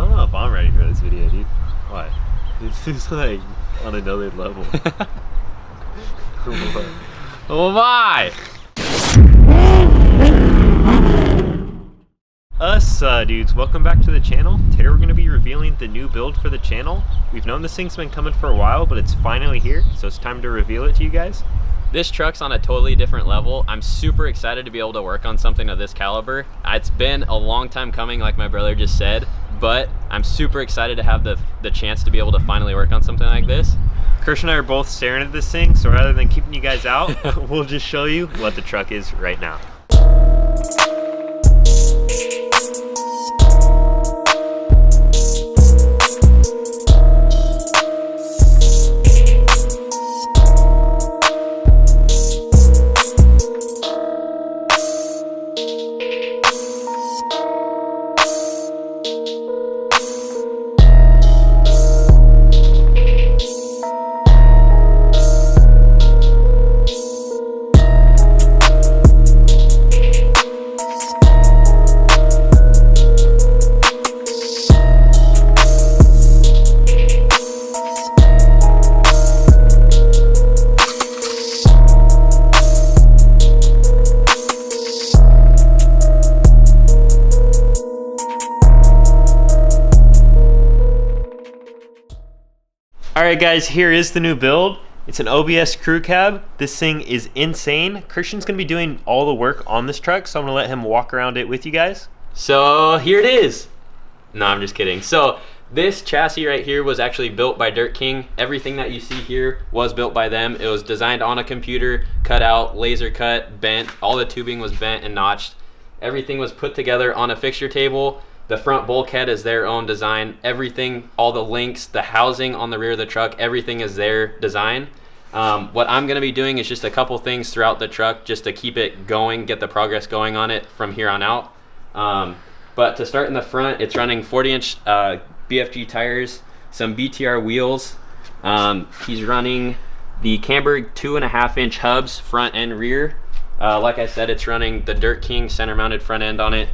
don't know if I'm ready for this video, dude. Why? This is like on another level. Oh my! Dudes, welcome back to the channel. Today we're going to be revealing the new build for the channel. We've known this thing's been coming for a while, but it's finally here, so it's time to reveal it to you guys. This truck's on a totally different level. I'm super excited to be able to work on something of this caliber. It's been a long time coming, like my brother just said, but I'm super excited to have the chance to be able to finally work on something like this. Christian and I are both staring at this thing, so rather than keeping you guys out, we'll just show you what the truck is right now. Alright guys, here is the new build. It's an OBS crew cab. This thing is insane. Christian's going to be doing all the work on this truck, so I'm going to let him walk around it with you guys. So here it is. No, I'm just kidding. So this chassis right here was actually built by Dirt King. Everything that you see here was built by them. It was designed on a computer, cut out, laser cut, bent. All the tubing was bent and notched. Everything was put together on a fixture table. The front bulkhead is their own design. Everything, all the links, the housing on the rear of the truck, everything is their design. What I'm gonna be doing is just a couple things throughout the truck just to keep it going, get the progress going on it from here on out. But to start in the front, it's running 40-inch BFG tires, some BTR wheels. He's running the Camberg 2.5-inch hubs, front and rear. Like I said, it's running the Dirt King center mounted front end on it.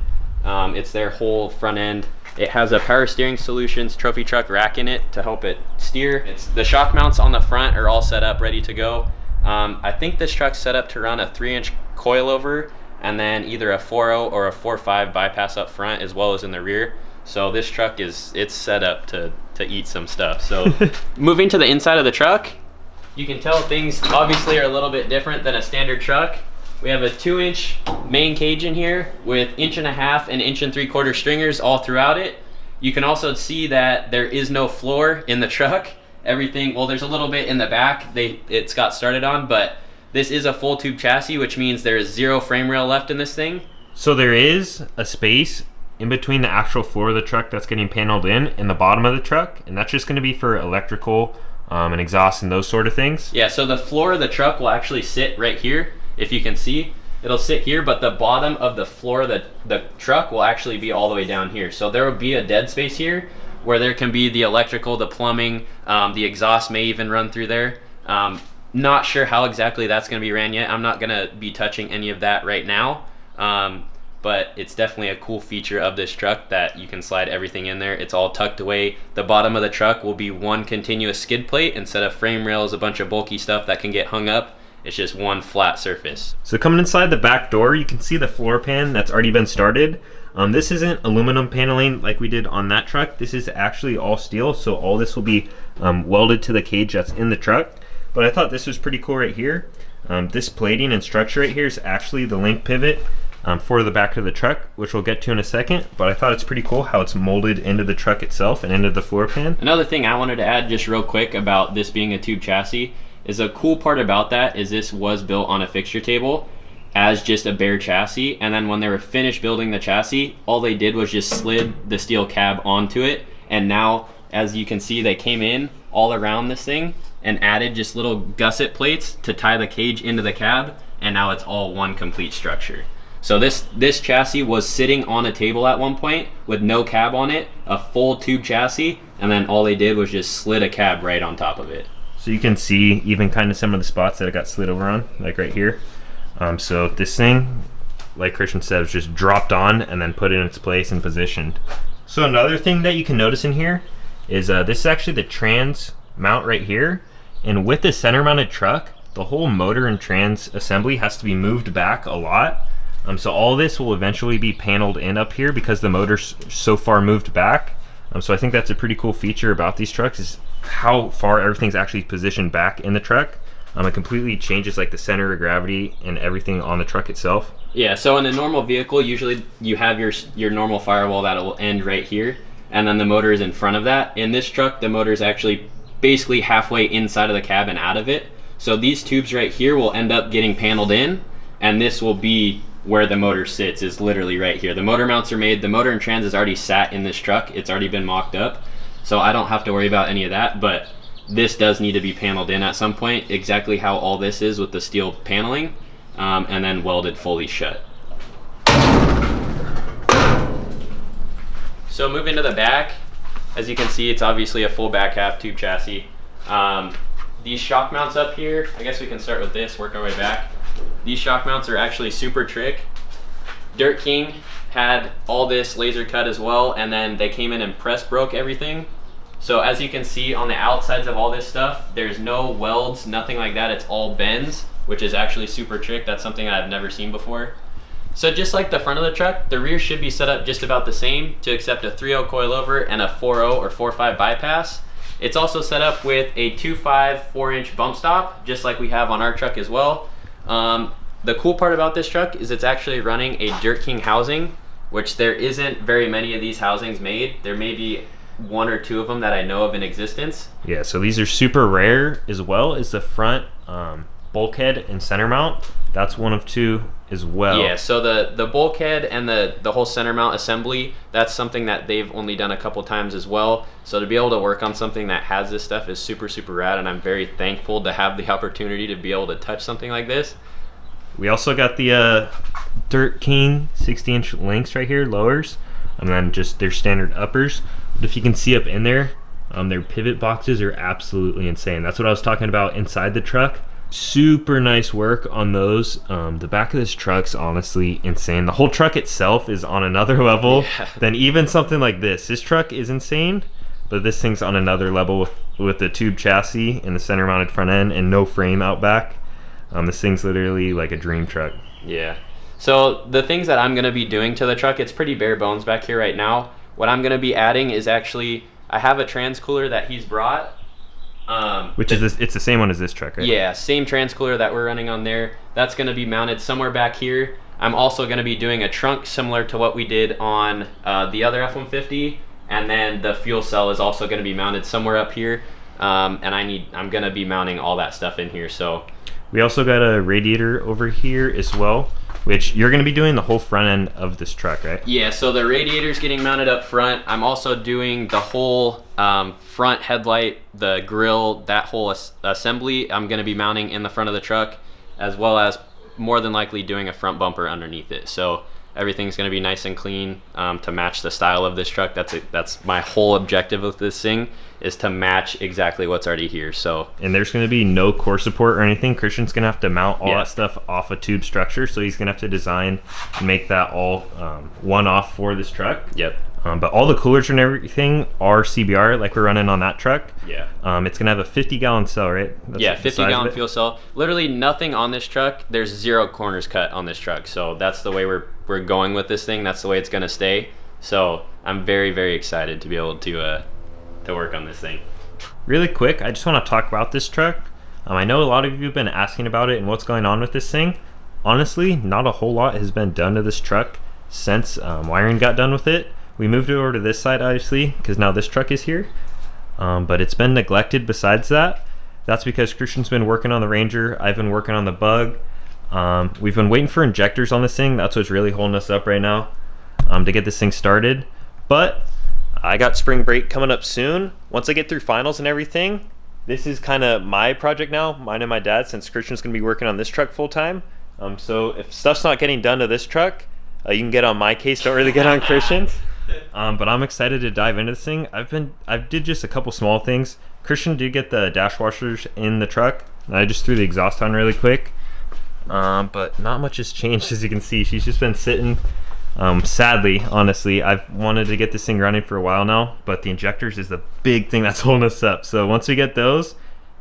It's their whole front end. It has a Power Steering Solutions trophy truck rack in it to help it steer. The shock mounts on the front are all set up, ready to go. I think this truck's set up to run a 3-inch coilover and then either a 4.0 or a 4.5 bypass up front as well as in the rear. So this truck it's set up to eat some stuff. So moving to the inside of the truck, you can tell things obviously are a little bit different than a standard truck. We have a 2-inch main cage in here with 1.5 and 1.75 stringers all throughout it. You can also see that there is no floor in the truck. Everything, well, there's a little bit in the back it's got started on, but this is a full tube chassis, which means there is 0 frame rail left in this thing. So there is a space in between the actual floor of the truck that's getting paneled in the bottom of the truck, and that's just going to be for electrical and exhaust and those sort of things. Yeah, so the floor of the truck will actually sit right here. If you can see, it'll sit here, but the bottom of the floor of the truck will actually be all the way down here. So there will be a dead space here where there can be the electrical, the plumbing, the exhaust may even run through there. Not sure how exactly that's going to be ran yet. I'm not going to be touching any of that right now, but it's definitely a cool feature of this truck that you can slide everything in there. It's all tucked away. The bottom of the truck will be one continuous skid plate instead of frame rails, a bunch of bulky stuff that can get hung up. It's just one flat surface. So coming inside the back door, you can see the floor pan that's already been started. This isn't aluminum paneling like we did on that truck. This is actually all steel, so all this will be welded to the cage that's in the truck. But I thought this was pretty cool right here. This plating and structure right here is actually the link pivot for the back of the truck, which we'll get to in a second. But I thought it's pretty cool how it's molded into the truck itself and into the floor pan. Another thing I wanted to add just real quick about this being a tube chassis is a cool part about that is this was built on a fixture table as just a bare chassis, and then when they were finished building the chassis, all they did was just slid the steel cab onto it, and now as you can see they came in all around this thing and added just little gusset plates to tie the cage into the cab, and now it's all one complete structure. So this chassis was sitting on a table at one point with no cab on it, a full tube chassis, and then all they did was just slid a cab right on top of it. So you can see even kind of some of the spots that it got slid over on, like right here. So this thing, like Christian said, was just dropped on and then put in its place and positioned. So another thing that you can notice in here is this is actually the trans mount right here. And with the center mounted truck, the whole motor and trans assembly has to be moved back a lot. So all this will eventually be paneled in up here because the motor's so far moved back. So I think that's a pretty cool feature about these trucks is how far everything's actually positioned back in the truck. It completely changes like the center of gravity and everything on the truck itself. Yeah, so in a normal vehicle, usually you have your normal firewall that will end right here, and then the motor is in front of that. In this truck, the motor is actually basically halfway inside of the cab and out of it. So these tubes right here will end up getting paneled in, and this will be where the motor sits, is literally right here. The motor mounts are made. The motor and trans has already sat in this truck. It's already been mocked up, so I don't have to worry about any of that, but this does need to be paneled in at some point, exactly how all this is with the steel paneling, and then welded fully shut. So moving to the back, as you can see, it's obviously a full back half tube chassis. These shock mounts up here, I guess we can start with this, work our way back. These shock mounts are actually super trick. Dirt King had all this laser cut as well, and then they came in and press broke everything. So as you can see on the outsides of all this stuff, there's no welds, nothing like that. It's all bends, which is actually super trick. That's something I've never seen before. So just like the front of the truck, the rear should be set up just about the same to accept a 3.0 coilover and a 4.0 or 4.5 bypass. It's also set up with a 2.5 4-inch bump stop, just like we have on our truck as well. The cool part about this truck is it's actually running a Dirt King housing, which there isn't very many of these housings made. There may be 1 or 2 of them that I know of in existence. Yeah, so these are super rare, as well as the front bulkhead and center mount. That's 1 of 2 as well. Yeah, so the bulkhead and the whole center mount assembly, that's something that they've only done a couple times as well. So to be able to work on something that has this stuff is super, super rad, and I'm very thankful to have the opportunity to be able to touch something like this. We also got the Dirt King 60-inch links right here, lowers, and then just their standard uppers. But if you can see up in there, their pivot boxes are absolutely insane. That's what I was talking about inside the truck. Super nice work on those. The back of this truck's honestly insane. The whole truck itself is on another level than even something like this. This truck is insane, but this thing's on another level with the tube chassis and the center mounted front end and no frame out back. This thing's literally like a dream truck. Yeah. So the things that I'm going to be doing to the truck, it's pretty bare bones back here right now. What I'm going to be adding is actually, I have a trans cooler that he's brought. Which is this, it's the same one as this truck, right? Yeah, same trans cooler that we're running on there. That's going to be mounted somewhere back here. I'm also going to be doing a trunk similar to what we did on the other F-150, and then the fuel cell is also going to be mounted somewhere up here. And I'm going to be mounting all that stuff in here. So we also got a radiator over here as well, which you're going to be doing the whole front end of this truck, right? Yeah, so the radiator's getting mounted up front. I'm also doing the whole front headlight, the grill, that whole assembly I'm going to be mounting in the front of the truck, as well as more than likely doing a front bumper underneath it. So everything's going to be nice and clean to match the style of this truck. That's my whole objective with this thing, is to match exactly what's already here. So, and there's going to be no core support or anything. Christian's going to have to mount all that stuff off a tube structure, so he's going to have to design and make that all one-off for this truck. Yep. But all the coolers and everything are CBR, like we're running on that truck. Yeah. It's going to have a 50-gallon cell, right? That's 50-gallon fuel cell. Literally nothing on this truck. There's 0 corners cut on this truck. So that's the way we're going with this thing. That's the way it's going to stay. So I'm very, very excited to be able to work on this thing. Really quick, I just want to talk about this truck. I know a lot of you have been asking about it and what's going on with this thing. Honestly, not a whole lot has been done to this truck since wiring got done with it. We moved it over to this side, obviously, because now this truck is here. But it's been neglected besides that. That's because Christian's been working on the Ranger. I've been working on the Bug. We've been waiting for injectors on this thing. That's what's really holding us up right now to get this thing started. But I got spring break coming up soon. Once I get through finals and everything, this is kind of my project now, mine and my dad, since Christian's going to be working on this truck full time. So if stuff's not getting done to this truck, you can get on my case, don't really get on Christian's. But I'm excited to dive into this thing. I did just a couple small things. Christian did get the dash washers in the truck, and I just threw the exhaust on really quick. But not much has changed, as you can see. She's just been sitting Sadly, honestly, I've wanted to get this thing running for a while now, but the injectors is the big thing that's holding us up. So once we get those,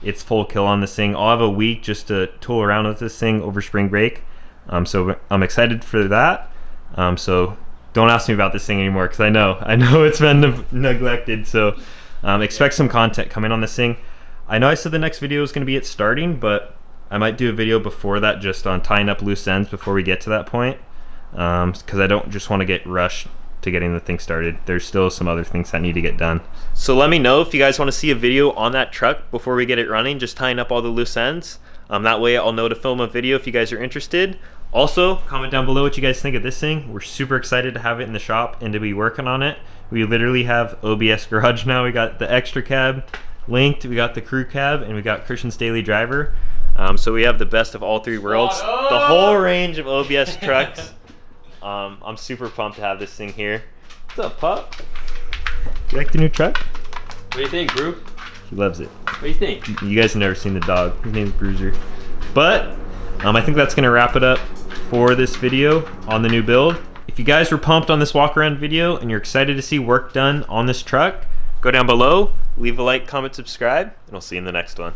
it's full kill on this thing. I'll have a week just to tool around with this thing over spring break. So I'm excited for that. So don't ask me about this thing anymore, because I know it's been neglected. So expect some content coming on this thing. I know I said the next video is going to be it starting, but I might do a video before that just on tying up loose ends before we get to that point. Because I don't just want to get rushed to getting the thing started. There's still some other things that need to get done. So let me know if you guys want to see a video on that truck before we get it running, just tying up all the loose ends. That way I'll know to film a video if you guys are interested. Also, comment down below what you guys think of this thing. We're super excited to have it in the shop and to be working on it. We literally have OBS Garage now. We got the extra cab linked, we got the crew cab, and we got Christian's daily driver. So we have the best of all three worlds. The whole range of OBS trucks. I'm super pumped to have this thing here. What's up, pup? You like the new truck? What do you think, Brew? He loves it. What do you think? You guys have never seen the dog. His name's Bruiser. But I think that's gonna wrap it up for this video on the new build. If you guys were pumped on this walk around video and you're excited to see work done on this truck, go down below, leave a like, comment, subscribe, and I'll see you in the next one.